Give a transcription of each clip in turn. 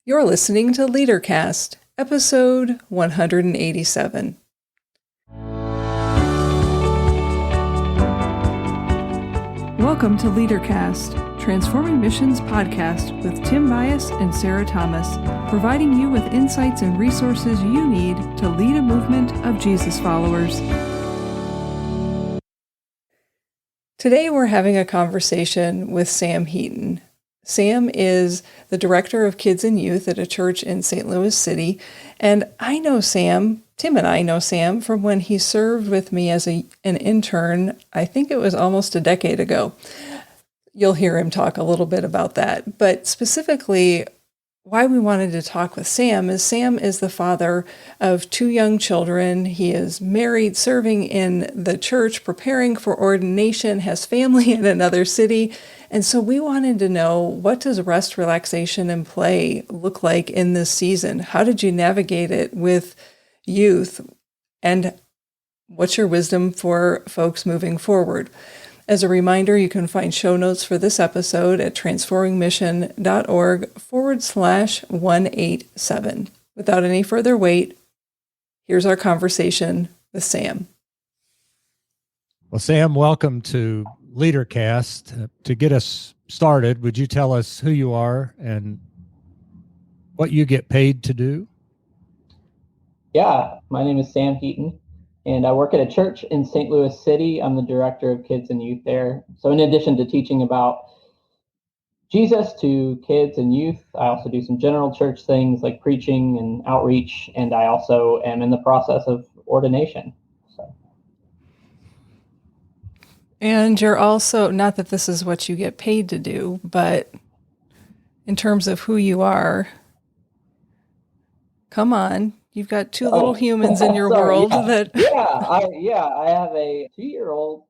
You're listening to LeaderCast, episode 187. Welcome to LeaderCast, Transforming Missions podcast with Tim Bias and Sarah Thomas, providing you with insights and resources you need to lead a movement of Jesus followers. Today we're having a conversation with Sam Heaton. Sam is the director of kids and youth at a church in St. Louis City, and I know Sam, Tim and I know Sam from when he served with me as an intern. I think it was almost a decade ago. You'll hear him talk a little bit about that, but specifically why we wanted to talk with Sam is the father of two young children. He is married, serving in the church, preparing for ordination, has family in another city. And so we wanted to know, what does rest, relaxation, and play look like in this season? How did you navigate it with youth? And what's your wisdom for folks moving forward? As a reminder, you can find show notes for this episode at transformingmission.org/187. Without any further wait, here's our conversation with Sam. Well, Sam, welcome to LeaderCast. To get us started, would you tell us who you are and what you get paid to do? Yeah, my name is Sam Heaton, and I work at a church in St. Louis City. I'm the director of kids and youth there. So in addition to teaching about Jesus to kids and youth, I also do some general church things like preaching and outreach, and I also am in the process of ordination. And you're also, not that this is what you get paid to do, but in terms of who you are, come on, you've got two little humans in your world that... I have a 2-year-old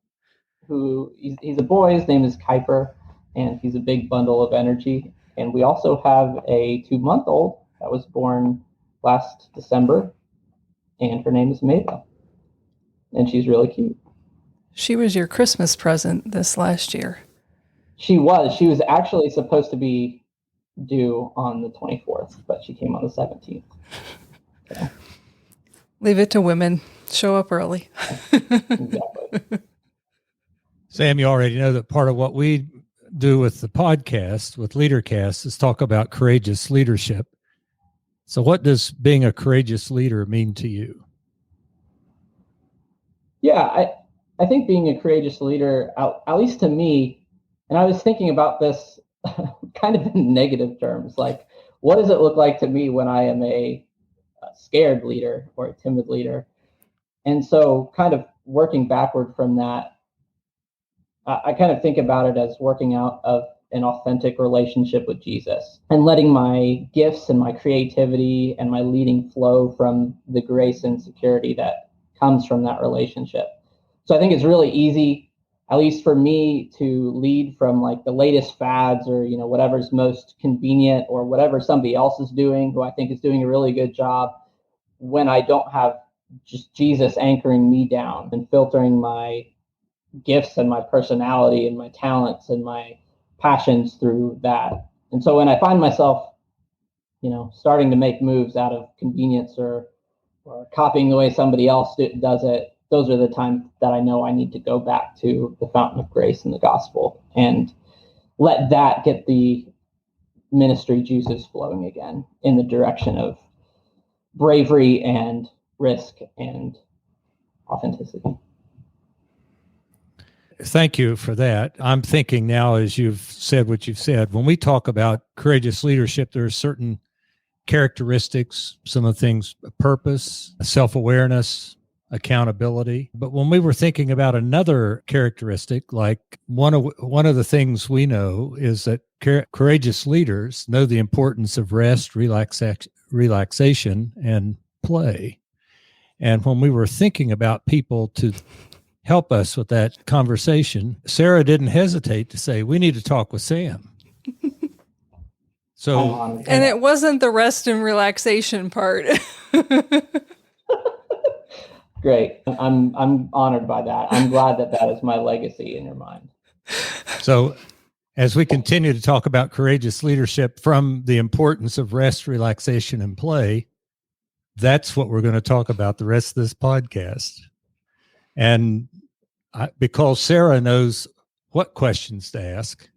who, he's a boy, his name is Kuiper, and he's a big bundle of energy. And we also have a 2-month-old that was born last December, and her name is Mabel, and she's really cute. She was your Christmas present this last year. She was actually supposed to be due on the 24th, but she came on the 17th. So. Leave it to women. Show up early. Exactly. Sam, you already know that part of what we do with the podcast, with LeaderCast, is talk about courageous leadership. So what does being a courageous leader mean to you? Yeah, I think being a courageous leader, at least to me, and I was thinking about this kind of in negative terms, like, what does it look like to me when I am a scared leader or a timid leader? And so kind of working backward from that, I kind of think about it as working out of an authentic relationship with Jesus and letting my gifts and my creativity and my leading flow from the grace and security that comes from that relationship. So I think it's really easy, at least for me, to lead from like the latest fads or, whatever's most convenient or whatever somebody else is doing, who I think is doing a really good job, when I don't have just Jesus anchoring me down and filtering my gifts and my personality and my talents and my passions through that. And so when I find myself, starting to make moves out of convenience or copying the way somebody else does it, those are the times that I know I need to go back to the fountain of grace and the gospel and let that get the ministry juices flowing again in the direction of bravery and risk and authenticity. Thank you for that. I'm thinking now, as you've said what you've said, when we talk about courageous leadership, there are certain characteristics, some of the things, purpose, self-awareness, accountability. But when we were thinking about another characteristic, like one of the things we know is that courageous leaders know the importance of rest, relaxation, and play. And when we were thinking about people to help us with that conversation, Sarah didn't hesitate to say, we need to talk with Sam. So, and it wasn't the rest and relaxation part. Great. I'm honored by that. I'm glad that is my legacy in your mind. So, As we continue to talk about courageous leadership from the importance of rest, relaxation, and play, that's what we're going to talk about the rest of this podcast. And because Sarah knows what questions to ask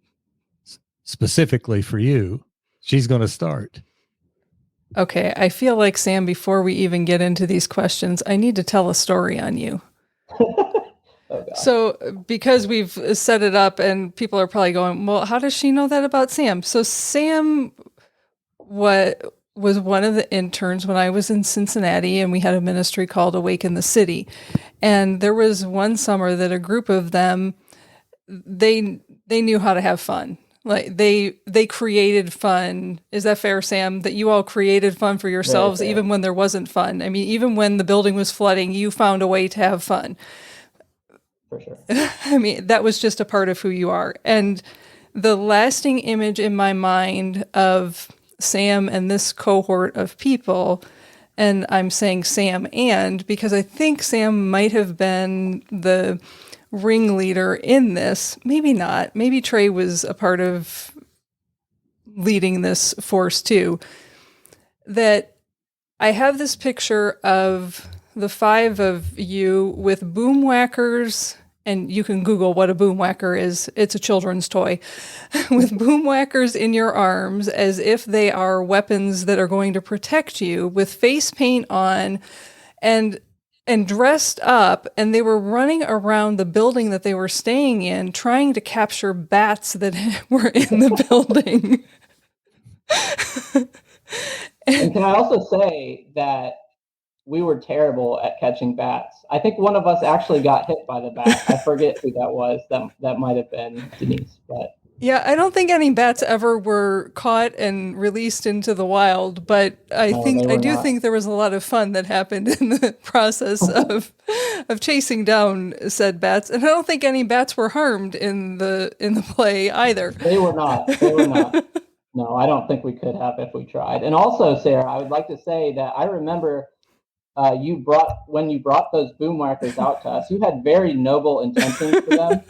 specifically for you, she's going to start. Okay, I feel like, Sam, before we even get into these questions, I need to tell a story on you. So, because we've set it up and people are probably going, well, how does she know that about Sam? So Sam was one of the interns when I was in Cincinnati, and we had a ministry called Awaken the City. And there was one summer that a group of them, they knew how to have fun. Like they created fun. Is that fair, Sam? That you all created fun for yourselves, even when there wasn't fun? I mean, even when the building was flooding, you found a way to have fun. For sure. I mean, that was just a part of who you are. And the lasting image in my mind of Sam and this cohort of people, and I'm saying Sam because I think Sam might have been the ringleader in this. Maybe not. Maybe Trey was a part of leading this force too. That I have this picture of the five of you with boom whackers, and you can Google what a boom whacker is. It's a children's toy with boom whackers in your arms as if they are weapons that are going to protect you, with face paint on and dressed up, and they were running around the building that they were staying in trying to capture bats that were in the building. And can I also say that we were terrible at catching bats? I think one of us actually got hit by the bat. I forget who that was. That might have been Denise, but yeah, I don't think any bats ever were caught and released into the wild, but I do think there was a lot of fun that happened in the process of chasing down said bats. And I don't think any bats were harmed in the play either. They were not. No, I don't think we could have if we tried. And also, Sarah, I would like to say that I remember when you brought those boom whackers out to us, you had very noble intentions for them.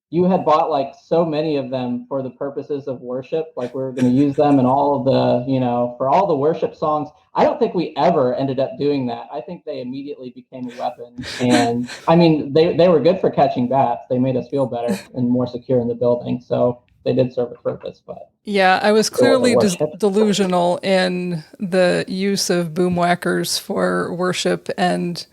You had bought like so many of them for the purposes of worship, like we were going to use them in all of the, for all the worship songs. I don't think we ever ended up doing that. I think they immediately became a weapon. And I mean, they were good for catching bats. They made us feel better and more secure in the building. So they did serve a purpose, but yeah, I was clearly delusional in the use of boom whackers for worship, and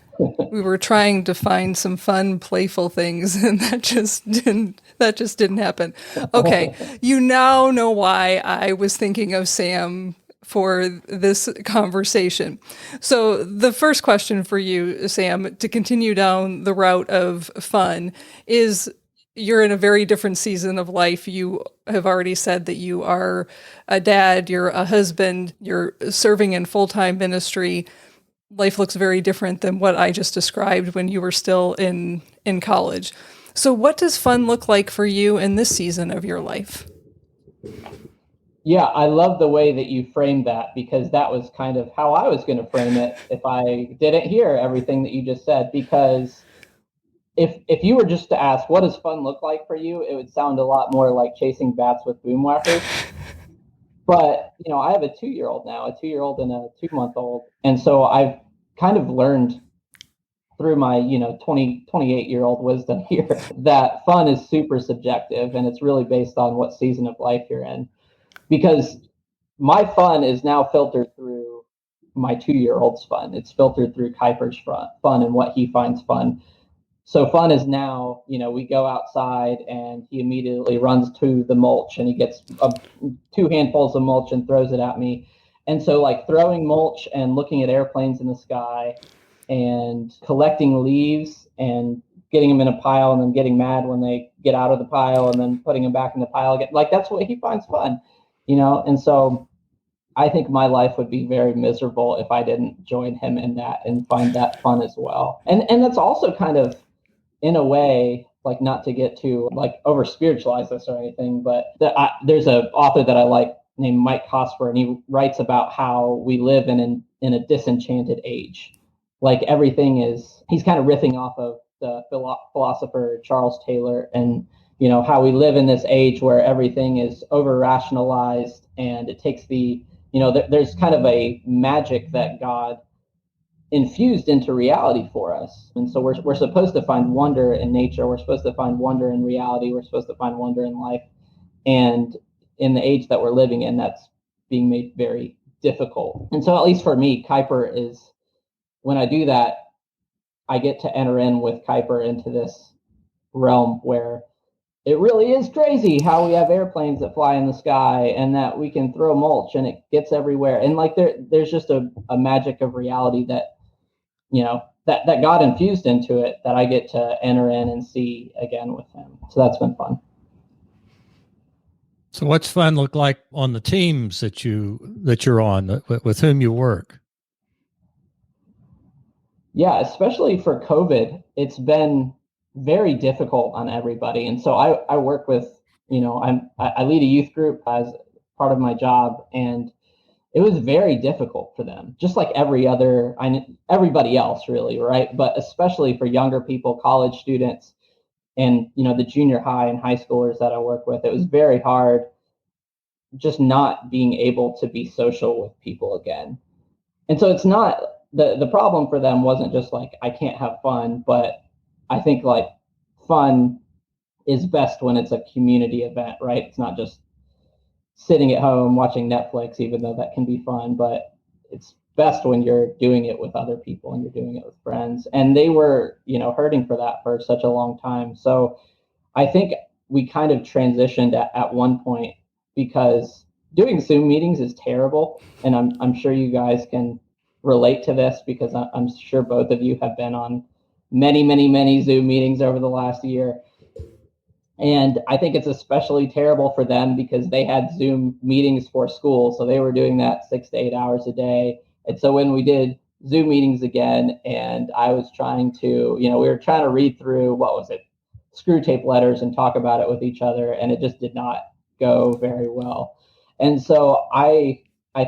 we were trying to find some fun, playful things, and that just didn't happen. Okay, you now know why I was thinking of Sam for this conversation. So the first question for you, Sam, to continue down the route of fun, is you're in a very different season of life. You have already said that you are a dad, you're a husband, you're serving in full-time ministry. Life looks very different than what I just described when you were still in college. So what does fun look like for you in this season of your life? Yeah, I love the way that you framed that, because that was kind of how I was going to frame it if I didn't hear everything that you just said. Because if you were just to ask, what does fun look like for you, it would sound a lot more like chasing bats with boom whackers. But, I have a 2-year-old now, a 2-year-old and a 2-month-old. And so I've kind of learned through my, 28-year-old wisdom here that fun is super subjective, and it's really based on what season of life you're in. Because my fun is now filtered through my 2-year-old's fun. It's filtered through Kuiper's fun and what he finds fun. So fun is now, we go outside and he immediately runs to the mulch and he gets 2 handfuls of mulch and throws it at me. And so like throwing mulch and looking at airplanes in the sky and collecting leaves and getting them in a pile and then getting mad when they get out of the pile and then putting them back in the pile again. Like that's what he finds fun, And so I think my life would be very miserable if I didn't join him in that and find that fun as well. And that's also kind of, in a way, like not to get too like over spiritualize this or anything, but there's an author that I like named Mike Cosper, and he writes about how we live in a disenchanted age. Like everything is, he's kind of riffing off of the philosopher Charles Taylor, and how we live in this age where everything is over rationalized, and it takes there's kind of a magic that God infused into reality for us. And so we're supposed to find wonder in nature. We're supposed to find wonder in reality. We're supposed to find wonder in life. And in the age that we're living in, that's being made very difficult. And so, at least for me, Kuiper is, when I do that, I get to enter in with Kuiper into this realm where it really is crazy how we have airplanes that fly in the sky, and that we can throw mulch and it gets everywhere. And like there's just a magic of reality that, that God infused into it, that I get to enter in and see again with him. So that's been fun. So what's fun look like on the teams that you're on, with whom you work? Yeah, especially for COVID, it's been very difficult on everybody. And so I work with, I lead a youth group as part of my job, and it was very difficult for them, just like everybody else, really, right? But especially for younger people, college students, and the junior high and high schoolers that I work with, it was very hard just not being able to be social with people again. And so it's not the problem for them wasn't just like, I can't have fun, but I think like fun is best when it's a community event, right? It's not just sitting at home watching Netflix, even though that can be fun, but it's best when you're doing it with other people and you're doing it with friends. And they were, hurting for that for such a long time. So I think we kind of transitioned at one point, because doing Zoom meetings is terrible. And I'm sure you guys can relate to this, because I'm sure both of you have been on many, many, many Zoom meetings over the last year. And I think it's especially terrible for them because they had Zoom meetings for school. So they were doing that 6 to 8 hours a day. And so when we did Zoom meetings again, and I was trying to, we were trying to read through, what was it, screw tape letters and talk about it with each other. And it just did not go very well. And so I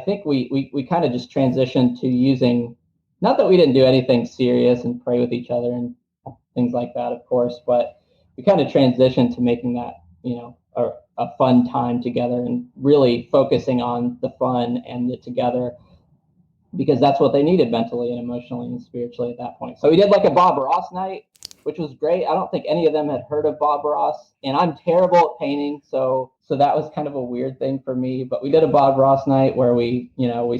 think we kind of just transitioned to using, not that we didn't do anything serious and pray with each other and things like that, of course, but we kind of transitioned to making that, a fun time together, and really focusing on the fun and the together, because that's what they needed mentally and emotionally and spiritually at that point. So we did like a Bob Ross night, which was great. I don't think any of them had heard of Bob Ross, and I'm terrible at painting. So that was kind of a weird thing for me, but we did a Bob Ross night where we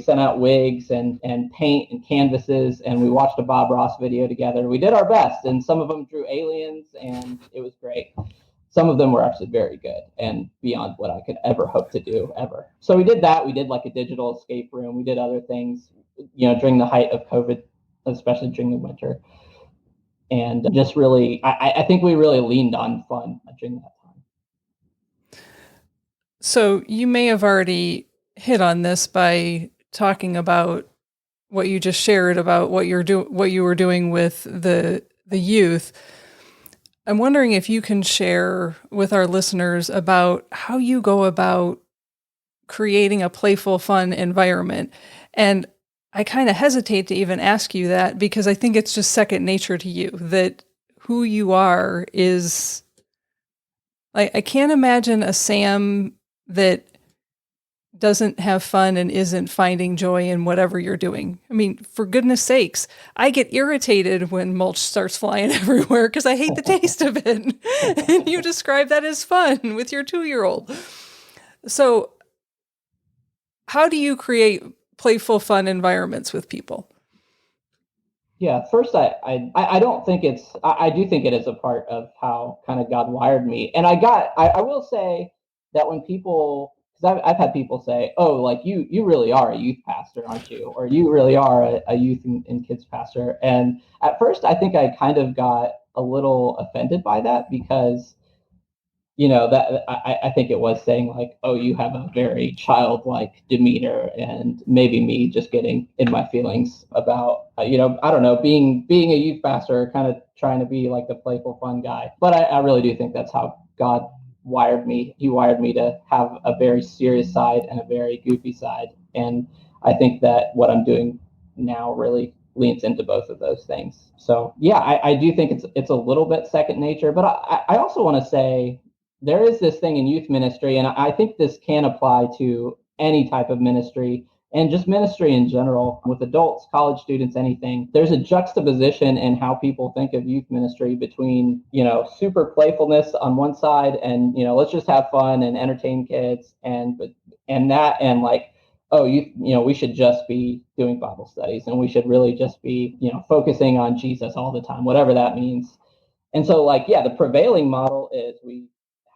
sent out wigs and paint and canvases, and we watched a Bob Ross video together. We did our best, and some of them drew aliens, and it was great. Some of them were actually very good and beyond what I could ever hope to do ever. So we did that. We did like a digital escape room. We did other things, during the height of COVID, especially during the winter. And just really, I think we really leaned on fun during that time. So you may have already hit on this by talking about what you just shared about what you were doing with the youth. I'm wondering if you can share with our listeners about how you go about creating a playful, fun environment. And I kind of hesitate to even ask you that, because I think it's just second nature to you, that who you are is, I can't imagine a Sam that doesn't have fun and isn't finding joy in whatever you're doing. I mean, for goodness sakes, I get irritated when mulch starts flying everywhere because I hate the taste of it. And you describe that as fun with your 2-year-old. So how do you create playful, fun environments with people? Yeah, first, I don't think I do think it is a part of how kind of God wired me. And I will say that when people, because I've had people say, oh, like you really are a youth pastor, aren't you? Or you really are a youth and kids pastor. And at first, I think I kind of got a little offended by that, because that I think it was saying like, oh, you have a very childlike demeanor, and maybe me just getting in my feelings about, I don't know, being a youth pastor, kind of trying to be like the playful, fun guy. But I really do think that's how God wired me. He wired me to have a very serious side and a very goofy side. And I think that what I'm doing now really leans into both of those things. So yeah, I do think it's a little bit second nature, but I also want to say, there is this thing in youth ministry, and I think this can apply to any type of ministry and just ministry in general with adults, college students, anything. There's a juxtaposition in how people think of youth ministry between, super playfulness on one side and, let's just have fun and entertain kids and like, oh, we should just be doing Bible studies and we should really just be, focusing on Jesus all the time, whatever that means. And so, like, yeah, the prevailing model is we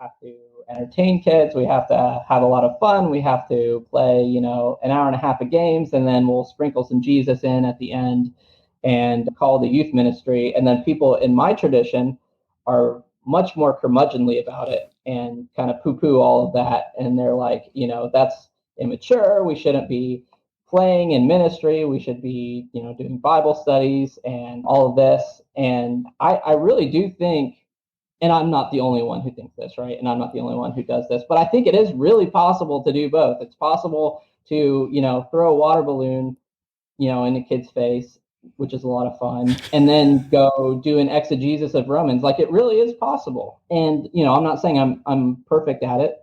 have to entertain kids. We have to have a lot of fun. We have to play, an hour and a half of games, and then we'll sprinkle some Jesus in at the end and call the youth ministry. And then people in my tradition are much more curmudgeonly about it and kind of poo-poo all of that. And they're like, that's immature. We shouldn't be playing in ministry. We should be, doing Bible studies and all of this. And I really do think, and I'm not the only one who thinks this, right? And I'm not the only one who does this, but I think it is really possible to do both. It's possible to, throw a water balloon, in a kid's face, which is a lot of fun, and then go do an exegesis of Romans. Like, it really is possible. And, I'm not saying I'm perfect at it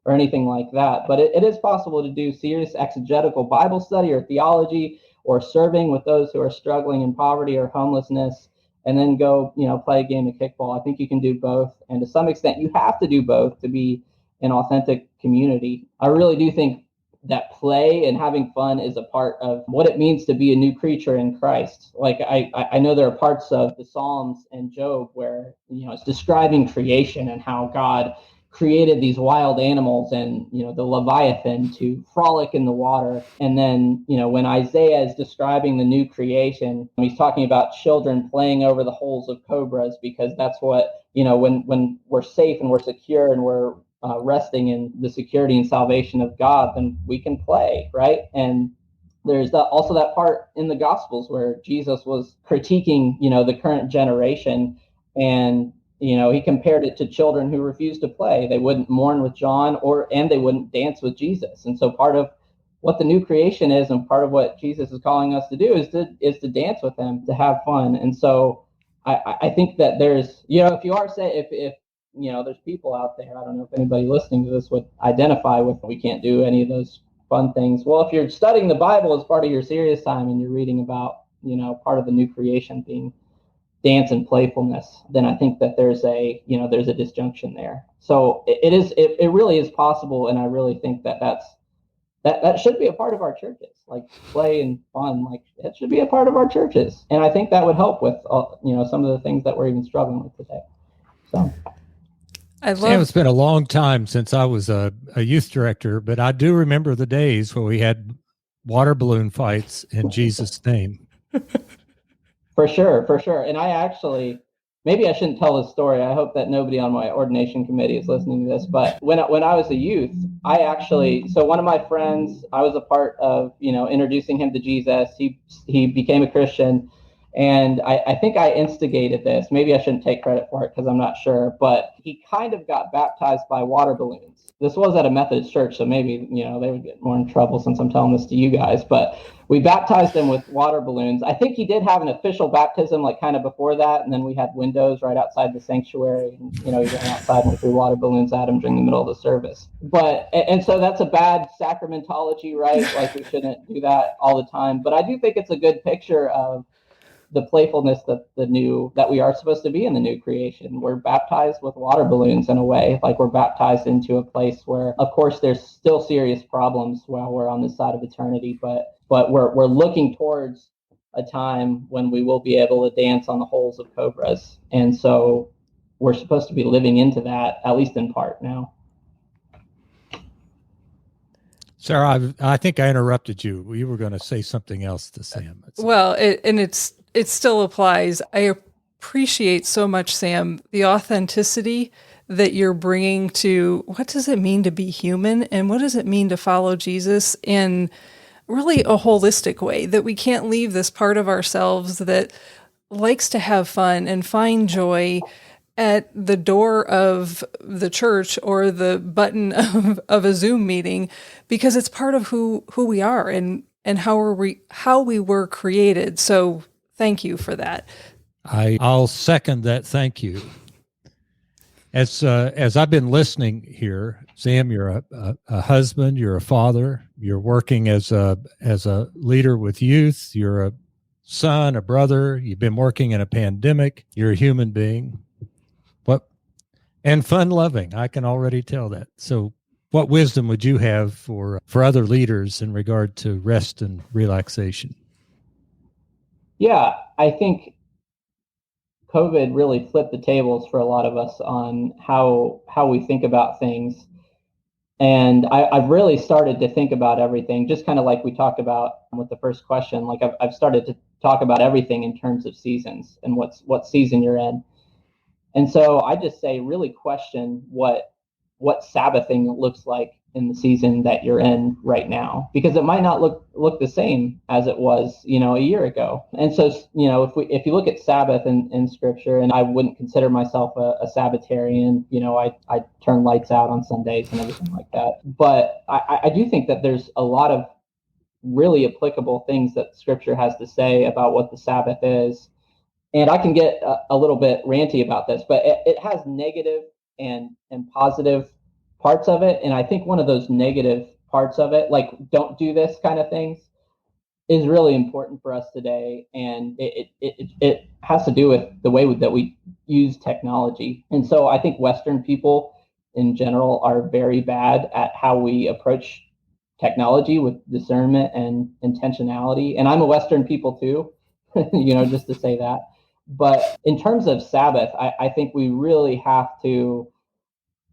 or anything like that, but it is possible to do serious exegetical Bible study or theology or serving with those who are struggling in poverty or homelessness, and then go, play a game of kickball. I think you can do both. And to some extent, you have to do both to be an authentic community. I really do think that play and having fun is a part of what it means to be a new creature in Christ. Like, I know there are parts of the Psalms and Job where, it's describing creation and how God created these wild animals and, the Leviathan to frolic in the water. And then, when Isaiah is describing the new creation, he's talking about children playing over the holes of cobras, because that's what, when we're safe and we're secure and we're resting in the security and salvation of God, then we can play, right? And there's also that part in the Gospels where Jesus was critiquing, the current generation, and he compared it to children who refused to play. They wouldn't mourn with John, and they wouldn't dance with Jesus. And so part of what the new creation is, and part of what Jesus is calling us to do, is to dance with him, to have fun. And so I think that there's, if you are saying, if there's people out there, I don't know if anybody listening to this would identify with, we can't do any of those fun things. Well, if you're studying the Bible as part of your serious time and you're reading about, part of the new creation being dance and playfulness, then I think that there's a disjunction there. So it really is possible, and I really think that should be a part of our churches, like play and fun. Like, it should be a part of our churches, and I think that would help with some of the things that we're even struggling with today. So, Sam, it's been a long time since I was a youth director, but I do remember the days where we had water balloon fights in Jesus' name. For sure. And I actually, maybe I shouldn't tell this story. I hope that nobody on my ordination committee is listening to this. But when I was a youth, so one of my friends, I was a part of, introducing him to Jesus. He became a Christian. And I think I instigated this. Maybe I shouldn't take credit for it because I'm not sure. But he kind of got baptized by water balloons. This was at a Methodist church, so maybe, they would get more in trouble since I'm telling this to you guys. But we baptized him with water balloons. I think he did have an official baptism, like, kind of before that. And then we had windows right outside the sanctuary. And, he went outside and we threw water balloons at him during the middle of the service. And so that's a bad sacramentology, right? Like, we shouldn't do that all the time. But I do think it's a good picture of the playfulness that we are supposed to be in the new creation. We're baptized with water balloons in a way, like we're baptized into a place where, of course, there's still serious problems while we're on this side of eternity, but we're looking towards a time when we will be able to dance on the holes of cobras. And so we're supposed to be living into that, at least in part now. Sarah, I think I interrupted you. You were going to say something else to Sam. Well, it still applies. I appreciate so much, Sam, the authenticity that you're bringing to what does it mean to be human and what does it mean to follow Jesus in really a holistic way, that we can't leave this part of ourselves that likes to have fun and find joy at the door of the church or the button of a Zoom meeting, because it's part of who we are and how we were created. So thank you for that. I'll second that. Thank you. As I've been listening here, Sam, you're a husband, you're a father, you're working as a leader with youth, you're a son, a brother, you've been working in a pandemic, you're a human being. What and fun loving, I can already tell that. So what wisdom would you have for other leaders in regard to rest and relaxation? Yeah, I think COVID really flipped the tables for a lot of us on how we think about things. And I've really started to think about everything, just kind of like we talked about with the first question. Like I've started to talk about everything in terms of seasons and what season you're in. And so I just say really question what Sabbathing looks like in the season that you're in right now, because it might not look the same as it was, a year ago. And so, if you look at Sabbath in scripture, and I wouldn't consider myself a Sabbatarian, I turn lights out on Sundays and everything like that. But I do think that there's a lot of really applicable things that scripture has to say about what the Sabbath is. And I can get a little bit ranty about this, but it has negative and positive parts of it. And I think one of those negative parts of it, like don't do this kind of things, is really important for us today. And it has to do with the way that we use technology. And so I think Western people in general are very bad at how we approach technology with discernment and intentionality. And I'm a Western people too, just to say that. But in terms of Sabbath, I think we really have to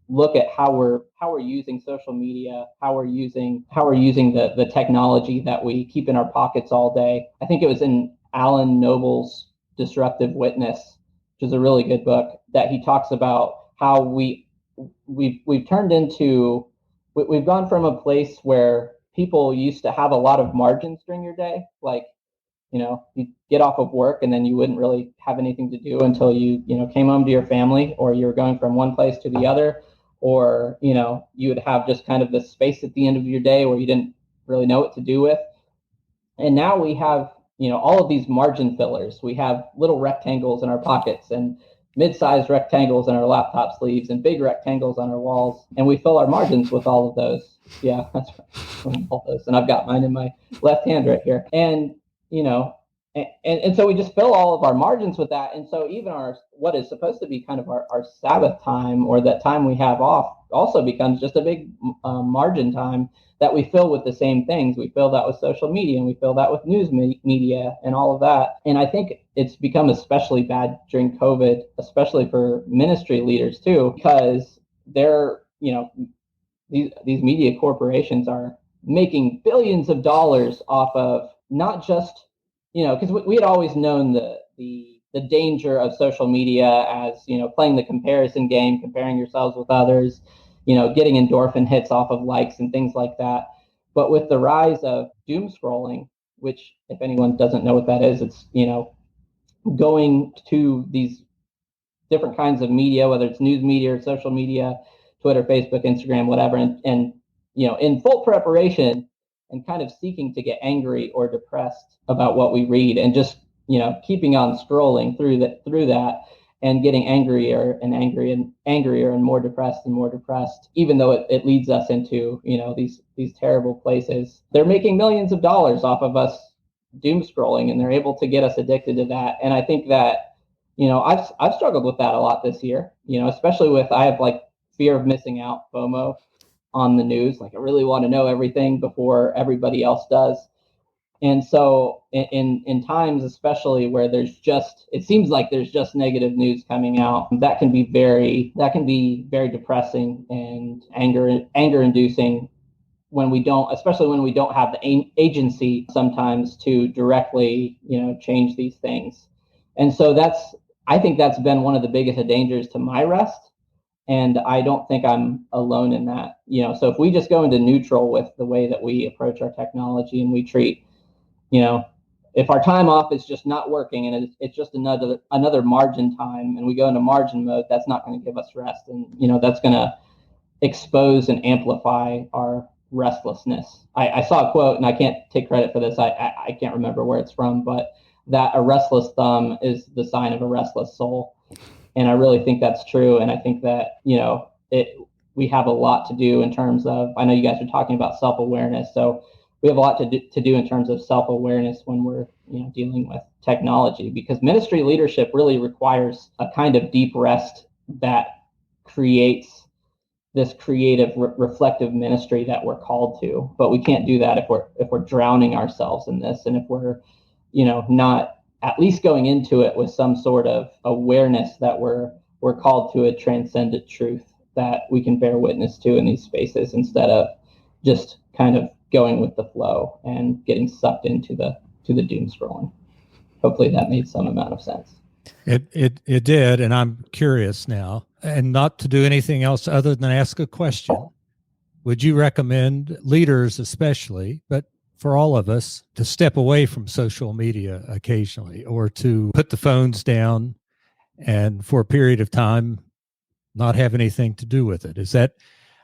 look at how we're using social media, how we're using the technology that we keep in our pockets all day. I think it was in Alan Noble's Disruptive Witness, which is a really good book, that he talks about how we've turned into we've gone from a place where people used to have a lot of margins during your day, like you get off of work and then you wouldn't really have anything to do until you came home to your family, or you were going from one place to the other, or you would have just kind of this space at the end of your day where you didn't really know what to do with. And now we have all of these margin fillers. We have little rectangles in our pockets and mid-sized rectangles in our laptop sleeves and big rectangles on our walls, and we fill our margins with all of those. Yeah, that's right. All those. And I've got mine in my left hand right here. And and so we just fill all of our margins with that. And so even what is supposed to be kind of our Sabbath time, or that time we have off, also becomes just a big margin time that we fill with the same things. We fill that with social media, and we fill that with news media and all of that. And I think it's become especially bad during COVID, especially for ministry leaders too, because they're, these media corporations are making billions of dollars off of not just, because we had always known the danger of social media as, playing the comparison game, comparing yourselves with others, getting endorphin hits off of likes and things like that. But with the rise of doom scrolling, which if anyone doesn't know what that is, it's, going to these different kinds of media, whether it's news media or social media, Twitter, Facebook, Instagram, whatever, and in full preparation and kind of seeking to get angry or depressed about what we read, and just keeping on scrolling through that and getting angrier and angrier and more depressed, even though it leads us into these terrible places. They're making millions of dollars off of us doom scrolling, and they're able to get us addicted to that. And I think that I've struggled with that a lot this year, especially with, I have like fear of missing out, FOMO, on the news. Like I really want to know everything before everybody else does. And so in times, especially where it seems like there's just negative news coming out, that can be very depressing and anger inducing, especially when we don't have the agency sometimes to directly, change these things. And so I think that's been one of the biggest dangers to my rest. And I don't think I'm alone in that. So if we just go into neutral with the way that we approach our technology, and we treat, if our time off is just not working and it's just another margin time, and we go into margin mode, that's not going to give us rest. And, that's going to expose and amplify our restlessness. I saw a quote, and I can't take credit for this. I can't remember where it's from, but that a restless thumb is the sign of a restless soul. And I really think that's true. And I think that, we have a lot to do in terms of, I know you guys are talking about self-awareness. So we have a lot to do in terms of self-awareness when we're, dealing with technology, because ministry leadership really requires a kind of deep rest that creates this creative, reflective ministry that we're called to. But we can't do that if we're drowning ourselves in this, and if we're, not at least going into it with some sort of awareness that we're called to a transcendent truth that we can bear witness to in these spaces, instead of just kind of going with the flow and getting sucked into the doom scrolling. Hopefully that made some amount of sense. It did, and I'm curious now, and not to do anything else other than ask a question. Would you recommend leaders especially, but for all of us, to step away from social media occasionally, or to put the phones down and for a period of time not have anything to do with it? Is that,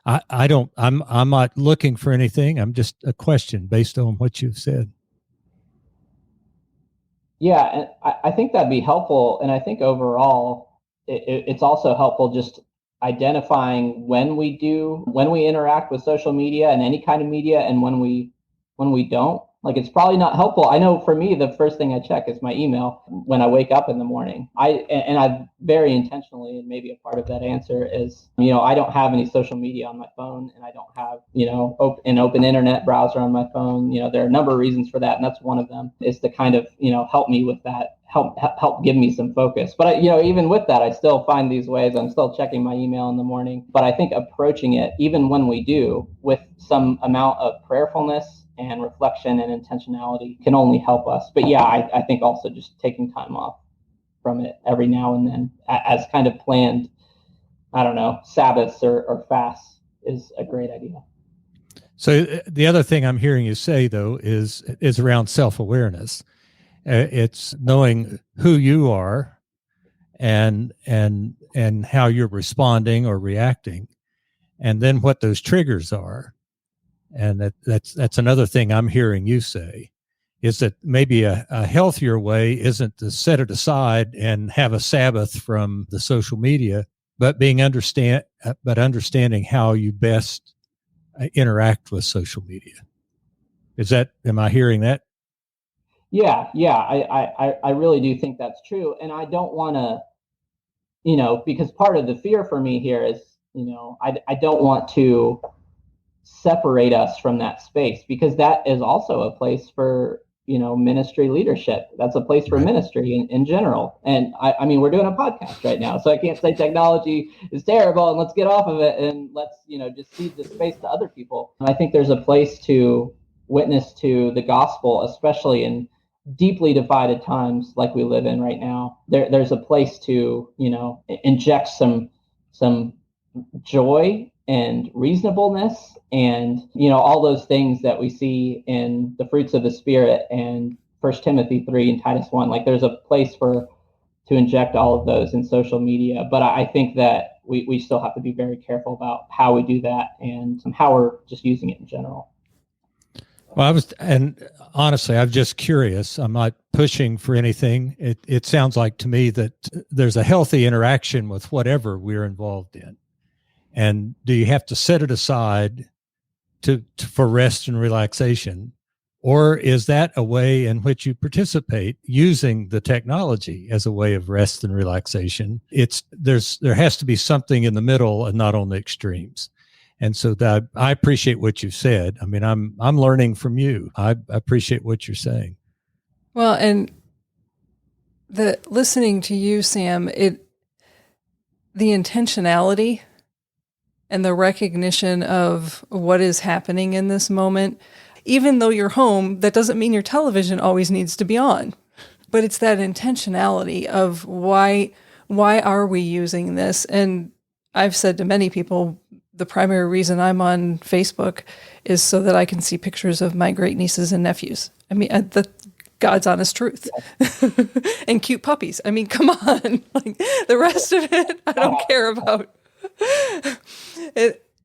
I'm not looking for anything. I'm just a question based on what you've said. Yeah, and I think that'd be helpful. And I think overall, it's also helpful just identifying when we interact with social media and any kind of media, and when we don't. Like, it's probably not helpful. I know for me, the first thing I check is my email when I wake up in the morning. I very intentionally, and maybe a part of that answer is, I don't have any social media on my phone, and I don't have, an open internet browser on my phone. There are a number of reasons for that, and that's one of them, is to kind of, help me with that, help give me some focus. But even with that, I still find these ways. I'm still checking my email in the morning, but I think approaching it, even when we do, with some amount of prayerfulness and reflection and intentionality, can only help us. But yeah, I think also just taking time off from it every now and then, as kind of planned, I don't know, Sabbaths or fasts, is a great idea. So the other thing I'm hearing you say, though, is around self-awareness. It's knowing who you are and how you're responding or reacting, and then what those triggers are. And that's another thing I'm hearing you say, is that maybe a healthier way isn't to set it aside and have a Sabbath from the social media, but understanding how you best interact with social media. Am I hearing that? Yeah, I really do think that's true. And I don't want to, because part of the fear for me here is, I don't want to separate us from that space, because that is also a place for, ministry leadership. That's a place for ministry in general. And I mean, we're doing a podcast right now, so I can't say technology is terrible and let's get off of it and let's, just cede the space to other people. And I think there's a place to witness to the gospel, especially in deeply divided times like we live in right now. There's a place to, inject some joy and reasonableness, and all those things that we see in the fruits of the Spirit and 1 Timothy 3 and Titus 1. Like, there's a place to inject all of those in social media. But I think that we still have to be very careful about how we do that and how we're just using it in general. Well, and honestly, I'm just curious. I'm not pushing for anything. It sounds like to me that there's a healthy interaction with whatever we're involved in. And do you have to set it aside for rest and relaxation? Or is that a way in which you participate using the technology as a way of rest and relaxation? There has to be something in the middle and not on the extremes. And so I appreciate what you've said. I mean, I'm learning from you. I appreciate what you're saying. Well, and listening to you, Sam, the intentionality and the recognition of what is happening in this moment. Even though you're home, that doesn't mean your television always needs to be on. But it's that intentionality of why are we using this? And I've said to many people, the primary reason I'm on Facebook is so that I can see pictures of my great nieces and nephews. I mean, the God's honest truth. And cute puppies. I mean, come on. Like, the rest of it, I don't care about.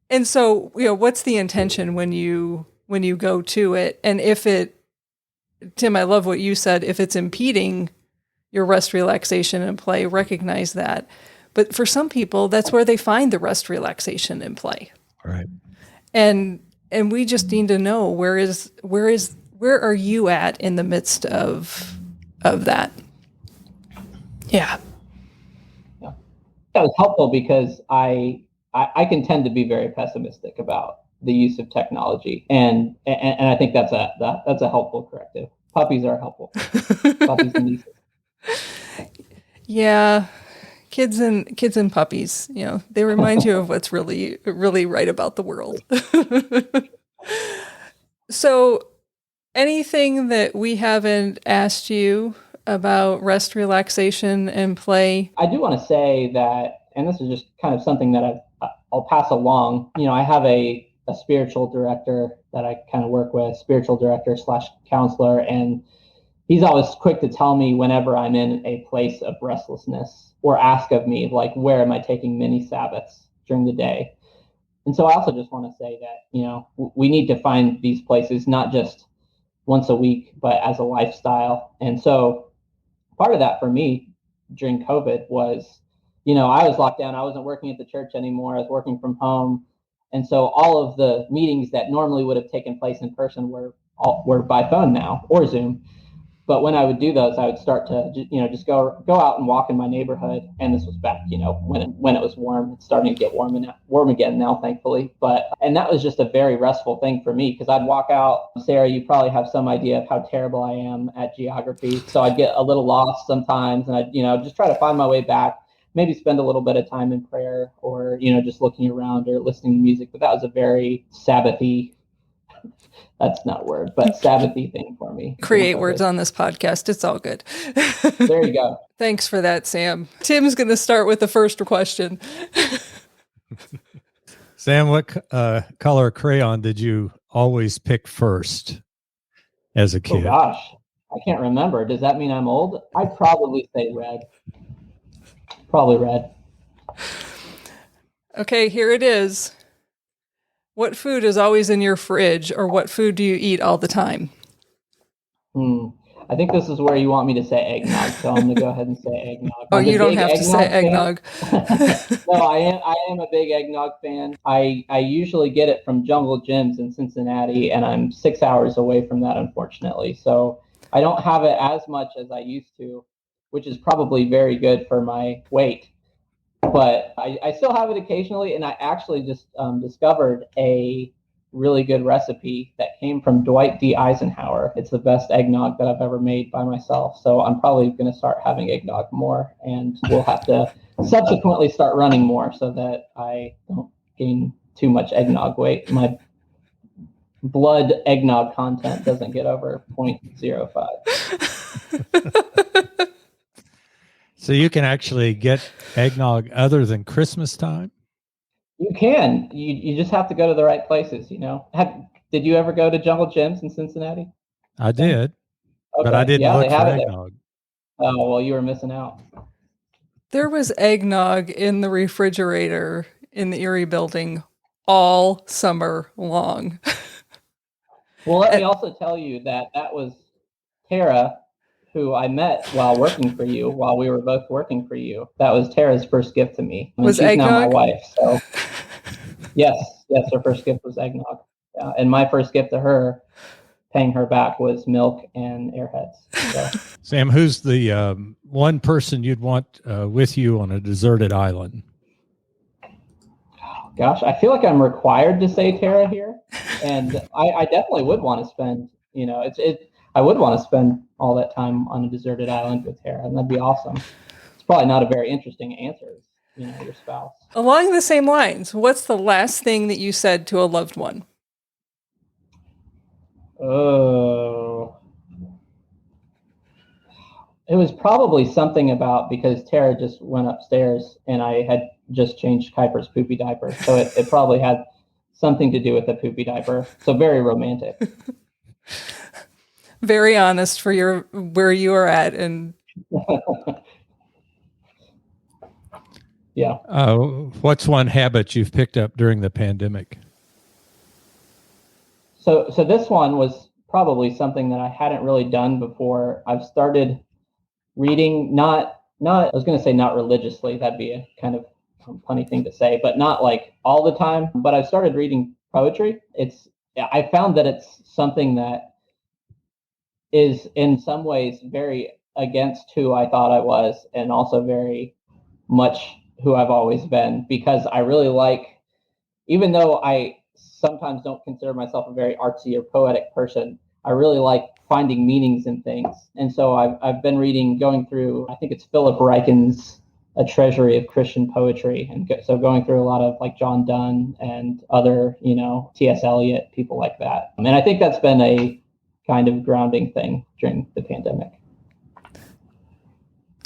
And so, what's the intention when you go to it? And Tim, I love what you said, if it's impeding your rest, relaxation, and play, recognize that. But for some people, that's where they find the rest, relaxation, and play. Right. And we just need to know where are you at in the midst of that? Yeah. Yeah. That was helpful because I can tend to be very pessimistic about the use of technology, and I think that's a helpful corrective. Puppies are helpful. Puppies and nieces. Yeah. Kids and puppies, they remind you of what's really, really right about the world. So, anything that we haven't asked you about rest, relaxation, and play? I do want to say that, and this is just kind of something that I'll pass along. I have a spiritual director that I kind of work with, spiritual director / counselor, and he's always quick to tell me whenever I'm in a place of restlessness or ask of me, like, where am I taking mini Sabbaths during the day? And so I also just want to say that, we need to find these places, not just once a week, but as a lifestyle. And so part of that for me during COVID was, I was locked down. I wasn't working at the church anymore. I was working from home. And so all of the meetings that normally would have taken place in person were by phone now or Zoom. But when I would do those, I would start to, just go out and walk in my neighborhood. And this was back, when it was warm. It's starting to get warm again now, thankfully. And that was just a very restful thing for me, because I'd walk out. Sarah, you probably have some idea of how terrible I am at geography. So I'd get a little lost sometimes, and I'd, just try to find my way back. Maybe spend a little bit of time in prayer, or just looking around or listening to music. But that was a very Sabbathy. That's not a word, but Sabbathy thing for me. Create words on this podcast. It's all good. There you go. Thanks for that, Sam. Tim's going to start with the first question. Sam, what color crayon did you always pick first as a kid? Oh, gosh. I can't remember. Does that mean I'm old? I'd probably say red. Probably red. Okay, here it is. What food is always in your fridge, or what food do you eat all the time? I think this is where you want me to say eggnog, so I'm going to go ahead and say eggnog. Oh, you don't have to say eggnog. No, I am a big eggnog fan. I usually get it from Jungle Jim's in Cincinnati, and I'm 6 hours away from that, unfortunately. So I don't have it as much as I used to, which is probably very good for my weight. But I still have it occasionally, and I actually just discovered a really good recipe that came from Dwight D. Eisenhower. It's the best eggnog that I've ever made by myself. So I'm probably going to start having eggnog more, and we'll have to subsequently start running more so that I don't gain too much eggnog weight. My blood eggnog content doesn't get over 0.05. So you can actually get eggnog other than Christmas time? You can. You just have to go to the right places, Did you ever go to Jungle Jim's in Cincinnati? I did, okay. But I didn't look for eggnog. Oh, well, you were missing out. There was eggnog in the refrigerator in the Erie building all summer long. Well, let me also tell you that was Tara, who I met while working for you, while we were both working for you. That was Tara's first gift to me. And she's eggnog? Now my wife. So yes, her first gift was eggnog. Yeah, and my first gift to her, paying her back, was milk and Airheads. So. Sam, who's the one person you'd want with you on a deserted island? Gosh, I feel like I'm required to say Tara here, and I definitely would want to spend. I would want to spend all that time on a deserted island with Tara, and that'd be awesome. It's probably not a very interesting answer, your spouse. Along the same lines, what's the last thing that you said to a loved one? Oh, it was probably something about, because Tara just went upstairs and I had just changed Kuiper's poopy diaper. So it probably had something to do with the poopy diaper. So very romantic. Very honest for where you are at. And yeah. What's one habit you've picked up during the pandemic? So this one was probably something that I hadn't really done before. I've started reading, not not, I was going to say not religiously, that'd be a kind of funny thing to say, but not like all the time. But I've started reading poetry. I found that it's something that is in some ways very against who I thought I was, and also very much who I've always been, because I really like, even though I sometimes don't consider myself a very artsy or poetic person, I really like finding meanings in things. And so I've been going through, I think it's Philip Ryken's A Treasury of Christian Poetry. And so going through a lot of like John Donne and other, T.S. Eliot, people like that. And I think that's been a kind of grounding thing during the pandemic.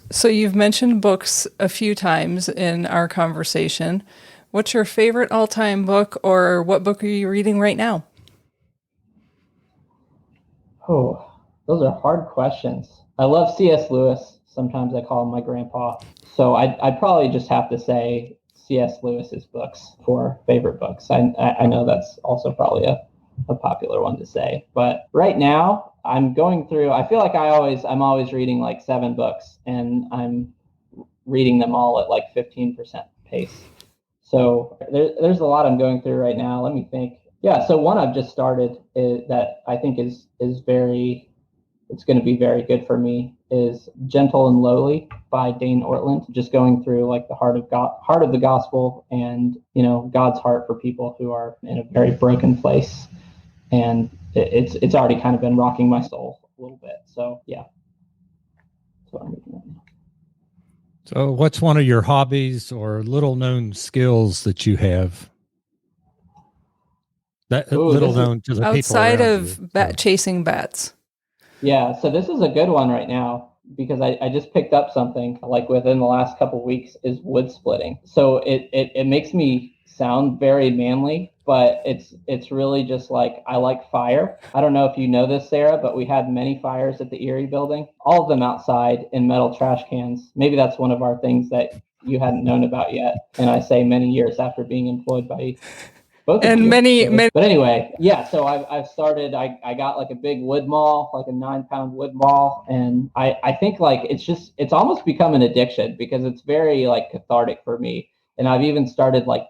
So you've mentioned books a few times in our conversation. What's your favorite all-time book, or what book are you reading right now? Oh, those are hard questions. I love C.S. Lewis. Sometimes I call him my grandpa. So I'd probably just have to say C.S. Lewis's books for favorite books. I know that's also probably a popular one to say. But right now, I'm going through, I feel like I'm always reading like 7 books, and I'm reading them all at like 15% pace. So there's a lot I'm going through right now. Let me think. Yeah, so one I've just started that I think is it's going to be very good for me is Gentle and Lowly by Dane Ortland. Just going through like the heart of the gospel, and God's heart for people who are in a very broken place, and it's already kind of been rocking my soul a little bit. So yeah, that's what I'm reading right now. So, what's one of your hobbies or little known skills that you have? That little known to the people outside around of you. chasing bats. Yeah, so this is a good one right now, because I just picked up something like within the last couple of weeks, is wood splitting. So it makes me sound very manly, but it's really just like, I like fire. I don't know if you know this, Sarah, but we had many fires at the Erie building, all of them outside in metal trash cans. Maybe that's one of our things that you hadn't known about yet. And I say many years after being employed by both and of you. many. But anyway, yeah, so I've started, I got like a big wood maul, like a 9-pound wood maul. And I think like, it's almost become an addiction, because it's very like cathartic for me. And I've even started like,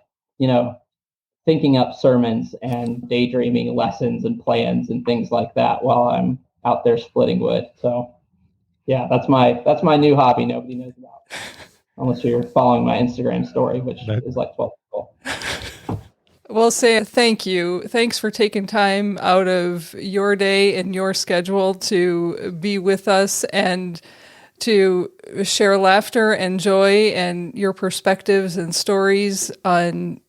thinking up sermons and daydreaming lessons and plans and things like that while I'm out there splitting wood. So yeah, that's my new hobby nobody knows about, unless you're following my Instagram story, which is like 12 people. Well, Sam, thank you. Thanks for taking time out of your day and your schedule to be with us and to share laughter and joy and your perspectives and stories on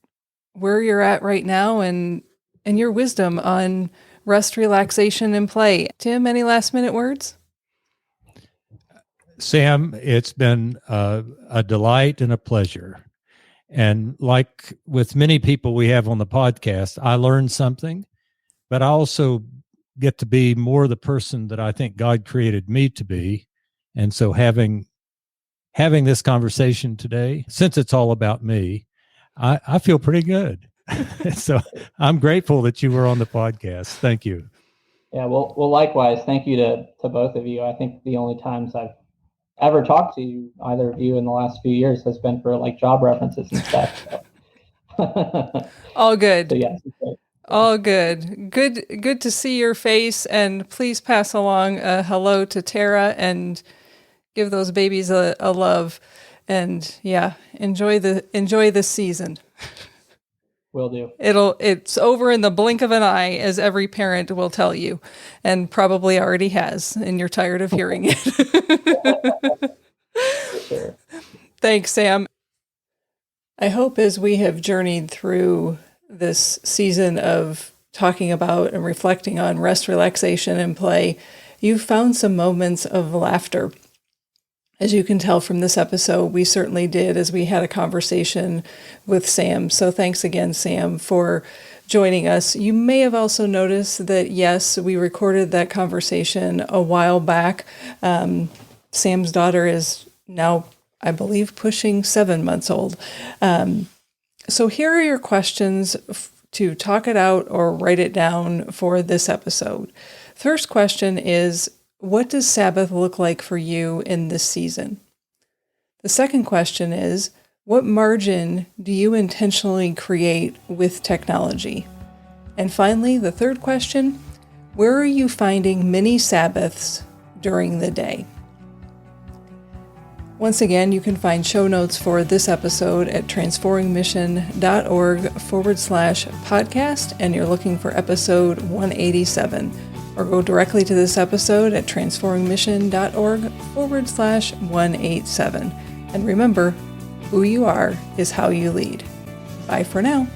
where you're at right now, and your wisdom on rest, relaxation, and play. Tim, any last minute words? Sam, it's been a delight and a pleasure. And like with many people we have on the podcast, I learned something, but I also get to be more the person that I think God created me to be. And so having this conversation today, since it's all about me, I feel pretty good. So I'm grateful that you were on the podcast. Thank you. Yeah, well, likewise. Thank you to both of you. I think the only times I've ever talked to you, either of you, in the last few years has been for like job references and stuff. So. All good. So yes, all good. Good to see your face, and please pass along a hello to Tara and give those babies a love. And yeah, enjoy the season. Will do. It's over in the blink of an eye, as every parent will tell you, and probably already has, and you're tired of hearing it. For sure. Thanks, Sam. I hope as we have journeyed through this season of talking about and reflecting on rest, relaxation, and play, you've found some moments of laughter. As you can tell from this episode, we certainly did, as we had a conversation with Sam. So thanks again, Sam, for joining us. You may have also noticed that, yes, we recorded that conversation a while back. Sam's daughter is now, I believe, pushing 7 months old. So here are your questions to talk it out or write it down for this episode. First question is, what does Sabbath look like for you in this season? The second question is, what margin do you intentionally create with technology? And finally, the third question, where are you finding mini Sabbaths during the day? Once again, you can find show notes for this episode at transformingmission.org/podcast, and you're looking for episode 187. Or go directly to this episode at transformingmission.org/187. And remember, who you are is how you lead. Bye for now.